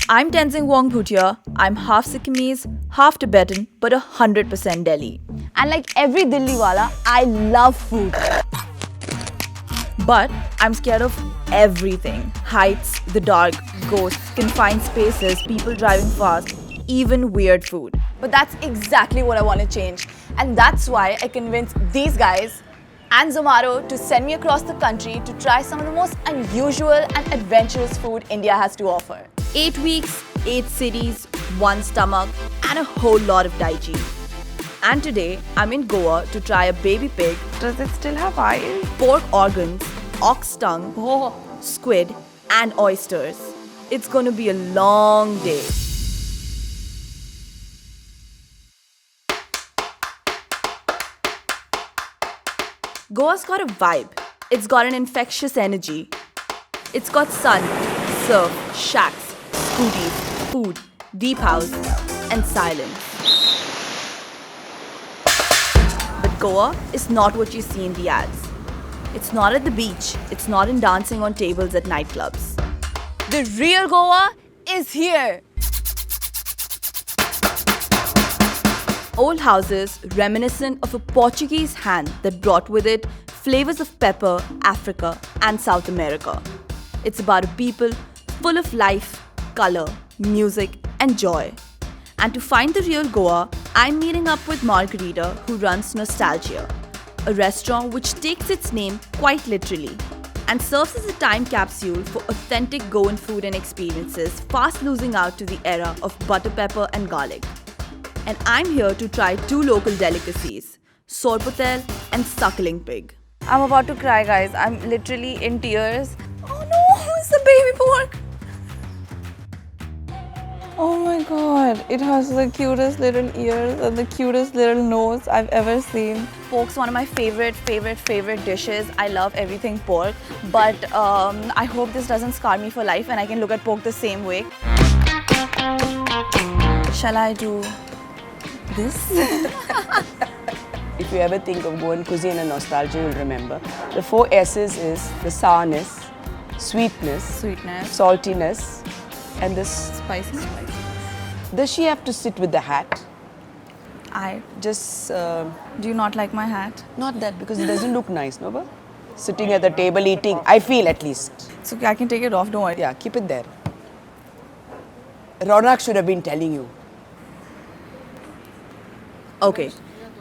I'm Tenzing Wangbootia. I'm half Sikkimese, half Tibetan, but 100% Delhi. And like every Dilli wala, I love food. But I'm scared of everything. Heights, the dark, ghosts, confined spaces, people driving fast, even weird food. But that's exactly what I want to change. And that's why I convinced these guys and Zomato to send me across the country to try some of the most unusual and adventurous food India has to offer. 8 weeks, 8 cities, 1 stomach, and a whole lot of Daichi. And today, I'm in Goa to try a baby pig. Does it still have eyes? Pork organs, ox tongue, squid, and oysters. It's gonna be a long day. Goa's got a vibe. It's got an infectious energy. It's got sun, surf, shacks, scooties, food, deep house, and silence. But Goa is not what you see in the ads. It's not at the beach. It's not in dancing on tables at nightclubs. The real Goa is here. Old houses reminiscent of a Portuguese hand that brought with it flavors of pepper, Africa, and South America. It's about a people full of life, color, music, and joy. And to find the real Goa, I'm meeting up with Margarita, who runs Nostalgia, a restaurant which takes its name quite literally and serves as a time capsule for authentic Goan food and experiences fast losing out to the era of butter pepper and garlic. And I'm here to try 2 local delicacies, sorpotel and suckling pig. I'm about to cry, guys. I'm literally in tears. Oh no, it's the baby pork. Oh my god, it has the cutest little ears and the cutest little nose I've ever seen. Pork's one of my favorite dishes. I love everything pork, but I hope this doesn't scar me for life and I can look at pork the same way. Shall I do this? If you ever think of Goan cuisine and nostalgia, you'll remember. The 4 S's is the sourness, sweetness, saltiness, and this Spicy. Does she have to sit with the hat? I Just do you not like my hat? not that because it doesn't look nice, no? Ba? Sitting at the table eating, I feel at least. It's okay, I can take it off, don't worry. Yeah, keep it there. Ronak should have been telling you. Okay,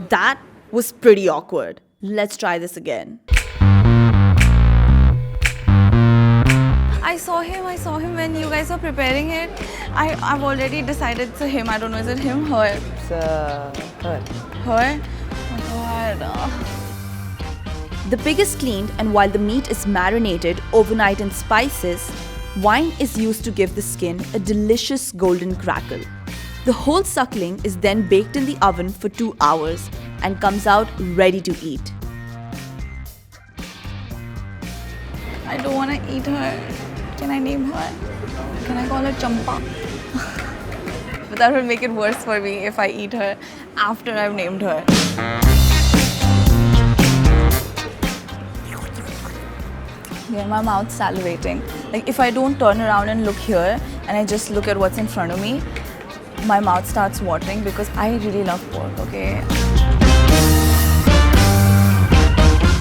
that was pretty awkward. Let's try this again. I saw him when you guys were preparing it. I've already decided it's a him. I don't know, is it him, her? It's her. Her? Oh my god. The pig is cleaned, and while the meat is marinated overnight in spices, wine is used to give the skin a delicious golden crackle. The whole suckling is then baked in the oven for 2 hours and comes out ready to eat. I don't want to eat her. Can I name her? Can I call her Champa? But that will make it worse for me if I eat her after I've named her. Yeah, my mouth's salivating. Like if I don't turn around and look here and I just look at what's in front of me, my mouth starts watering because I really love pork, okay?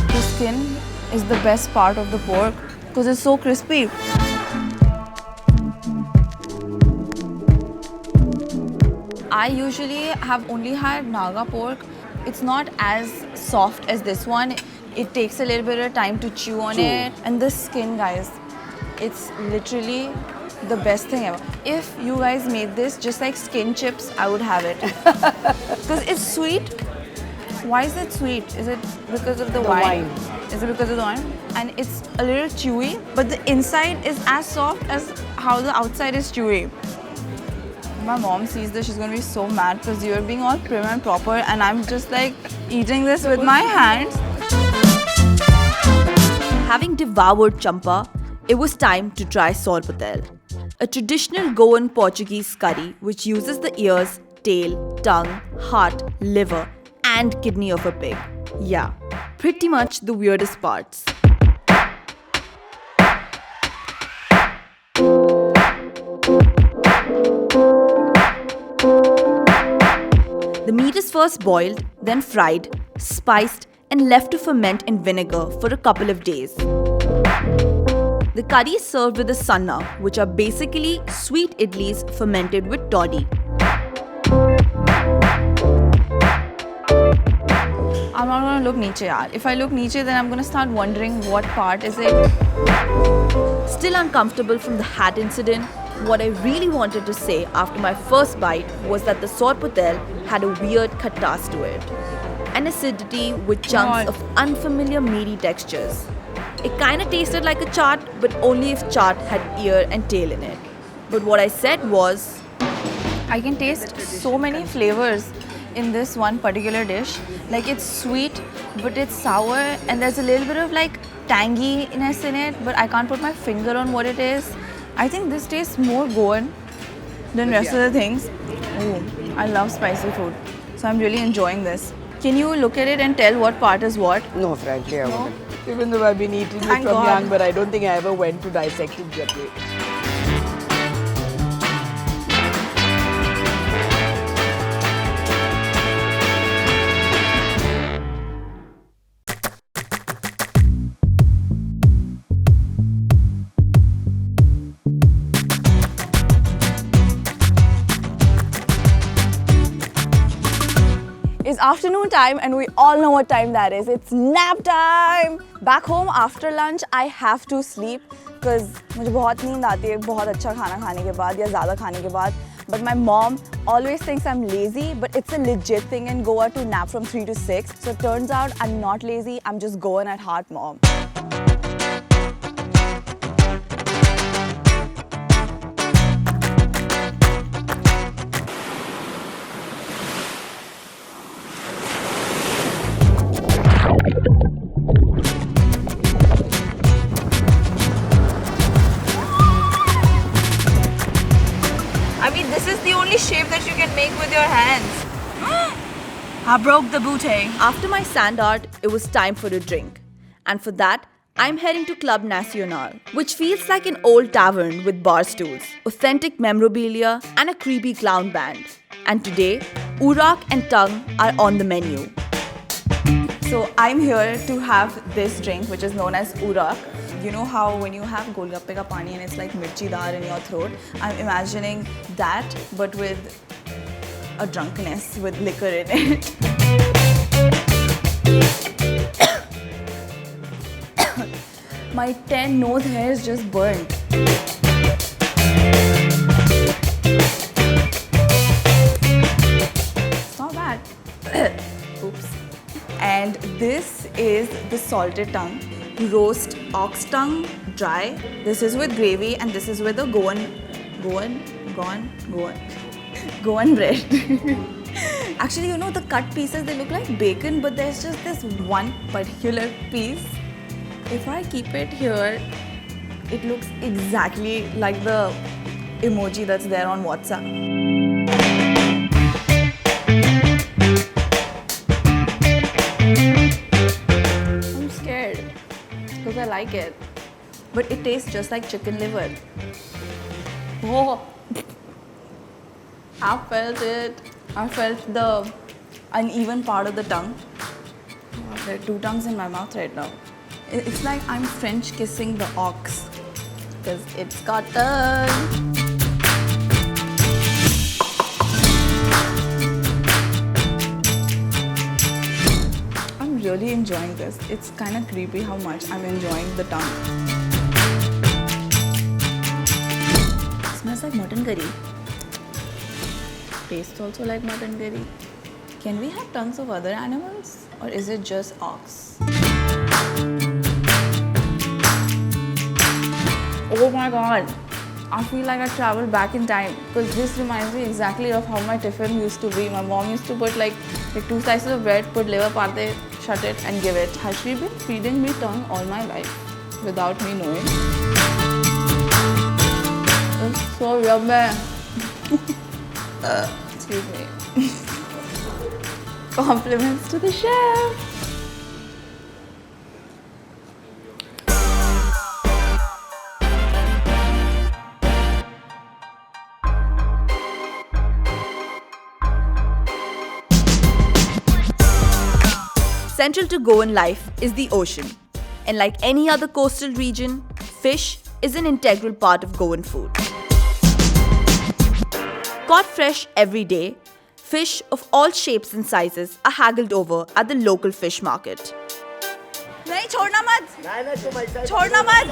The skin is the best part of the pork because it's so crispy. I usually have only had Naga pork. It's not as soft as this one. It takes a little bit of time to chew on it. And the skin, guys, it's literally the best thing ever. If you guys made this just like skin chips, I would have it. Because it's sweet. Why is it sweet? Is it because of the wine? Is it because of the wine? And it's a little chewy, but the inside is as soft as how the outside is chewy. If my mom sees this, she's going to be so mad because you're being all prim and proper and I'm just like eating this with my hands. Having devoured champa, it was time to try sorpotel, a traditional Goan Portuguese curry which uses the ears, tail, tongue, heart, liver, and kidney of a pig. Yeah, pretty much the weirdest parts. The meat is first boiled, then fried, spiced, and left to ferment in vinegar for a couple of days. The curry is served with the sanna, which are basically sweet idlis fermented with toddy. I'm not gonna look niche, yaar. If I look niche, then I'm gonna start wondering what part is it. Still uncomfortable from the hat incident, what I really wanted to say after my first bite was that the sorpotel had a weird khattas to it. An acidity with chunks of unfamiliar meaty textures. It kinda tasted like a chaat, but only if chaat had ear and tail in it. But what I said was, I can taste so many flavors in this one particular dish. Like it's sweet, but it's sour, and there's a little bit of like tanginess in it, but I can't put my finger on what it is. I think this tastes more Goan than rest of the things. Ooh, I love spicy food, so I'm really enjoying this. Can you look at it and tell what part is what? No, frankly, I wouldn't. Even though I've been eating it Thank from God. young, but I don't think I ever went to dissect it that way. It's afternoon time and we all know what time that is. It's nap time! Back home after lunch, I have to sleep because मुझे बहुत नींद आती है बहुत अच्छा खाना खाने के बाद या ज़्यादा खाने के बाद. But my mom always thinks I'm lazy, but it's a legit thing in Goa to nap from 3 to 6. So it turns out I'm not lazy, I'm just Goan at heart, mom. I mean, this is the only shape that you can make with your hands. I broke the booty. after my sand art, it was time for a drink. And for that, I'm heading to Club Nacional, which feels like an old tavern with bar stools, authentic memorabilia, and a creepy clown band. And today, Urak and Tung are on the menu. So I'm here to have this drink, which is known as Urak. You know how when you have golgappe ka pani and it's like mirchi dar in your throat? I'm imagining that, but with a drunkenness with liquor in it. My 10 nose hairs just burned. It's not bad. Oops. And this is the salted tongue, roast ox tongue, dry. This is with gravy and this is with a Goan bread. Actually, you know, the cut pieces, they look like bacon, but there's just this one particular piece. If I keep it here, it looks exactly like the emoji that's there on WhatsApp. I'm scared because I like it, but it tastes just like chicken liver. Whoa! I felt it. I felt the uneven part of the tongue. There are two tongues in my mouth right now. It's like I'm French kissing the ox because it's got tongue. I'm really enjoying this. It's kind of creepy how much I'm enjoying the tongue. It smells like mutton curry. Tastes also like mutton curry. Can we have tongues of other animals or is it just ox? Oh my god, I feel like I traveled back in time because this reminds me exactly of how my tiffin used to be. My mom used to put like two slices of bread, put liver parte, shut it and give it. Has she been feeding me tongue all my life without me knowing? It's so yummy. Excuse me. Compliments to the chef. Central to Goan life is the ocean. And like any other coastal region, fish is an integral part of Goan food. Caught fresh every day, fish of all shapes and sizes are haggled over at the local fish market. नहीं छोड़ना मत छोड़ना मत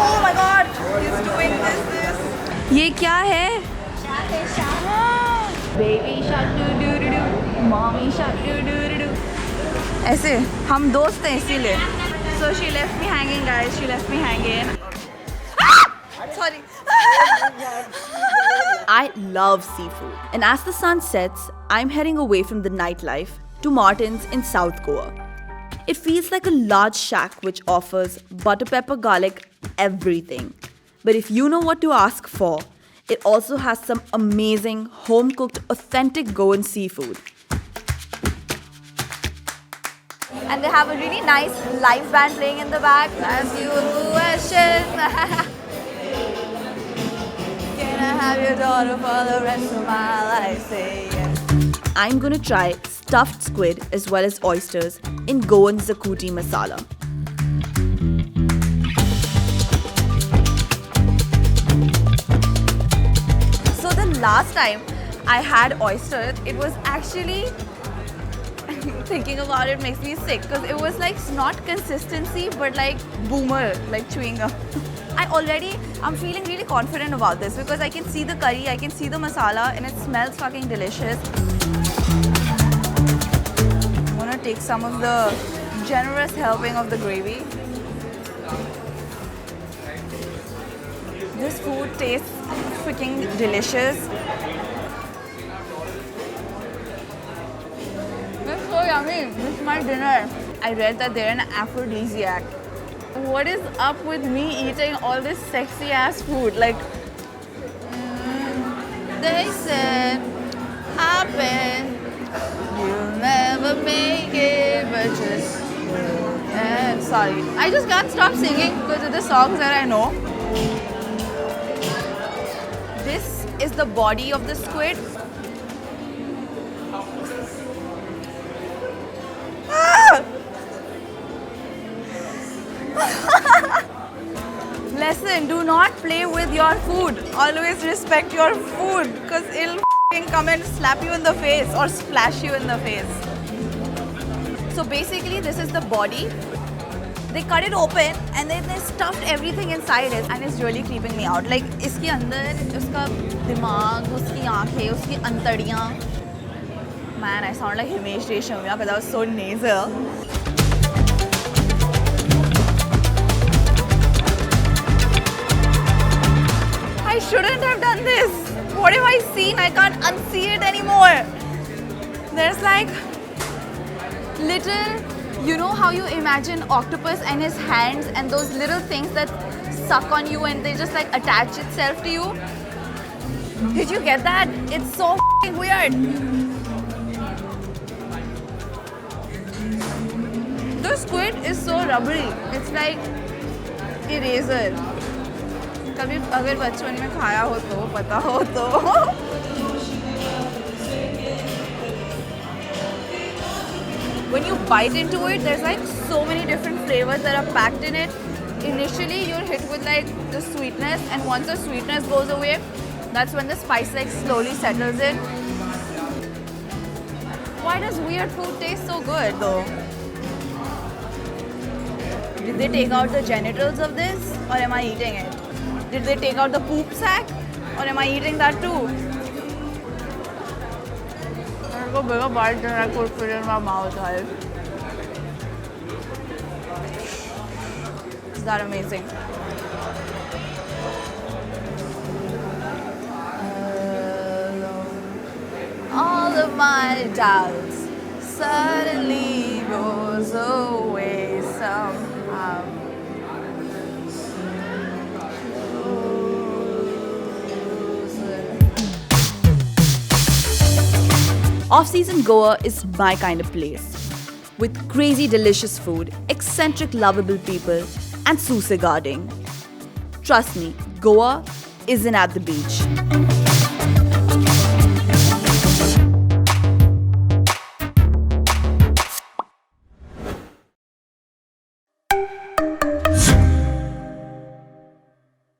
Oh my god he's doing this ये क्या है Baby shark do do do do Mommy shark do do do do ऐसे हम दोस्त हैं इसीलिए So she left me hanging guys she left me hanging Sorry I love seafood, and as the sun sets, I'm heading away from the nightlife to Martin's in South Goa. It feels like a large shack which offers butter pepper garlic everything. But if you know what to ask for, it also has some amazing home-cooked authentic Goan seafood. And they have a really nice live band playing in the back. As you question Can I have your daughter for the rest of my life? Say yes. I'm gonna try stuffed squid as well as oysters in Goan Zakuti masala. So the last time I had oysters, it was actually thinking about it makes me sick because it was like not consistency but like boomer, like chewing gum. I'm feeling really confident about this because I can see the curry, I can see the masala and it smells fucking delicious. I'm gonna take some of the generous helping of the gravy. This food tastes freaking delicious. It's so yummy. This is my dinner. I read that they're an aphrodisiac. What is up with me eating all this sexy ass food? Like, they said, happen, you'll never make it, but just, sorry. I just can't stop singing because of the songs that I know. This is the body of the squid. Lesson, do not play with your food. Always respect your food because it'll come and slap you in the face or splash you in the face. So basically this is the body. They cut it open and then they stuffed everything inside it and it's really creeping me out. Like iski andar, uska dimag, uski aankhein, uski antadiyan. Man, I sound like Himesh Reshamya because I was so nasal. I shouldn't have done this. What have I seen? I can't unsee it anymore. There's like little, you know how you imagine octopus and his hands and those little things that suck on you and they just like attach itself to you? Did you get that? It's so f***ing weird. The squid is so rubbery. It's like eraser. कभी अगर बचपन में खाया हो तो पता हो तो When you bite into it, there's like so many different flavors that are packed in it. Initially, you're hit with like the sweetness, and once the sweetness goes away, that's when the spice like slowly settles in. Why does weird food taste so good though? Did they take out the genitals of this, or am I eating it? Did they take out the poop sack, or am I eating that too? I'll go bigger bite than I could fit in my mouth, guys. Is that amazing? All of my doubts suddenly goes away somehow. Off-season Goa is my kind of place. With crazy delicious food, eccentric lovable people and susegarding. Trust me, Goa isn't at the beach.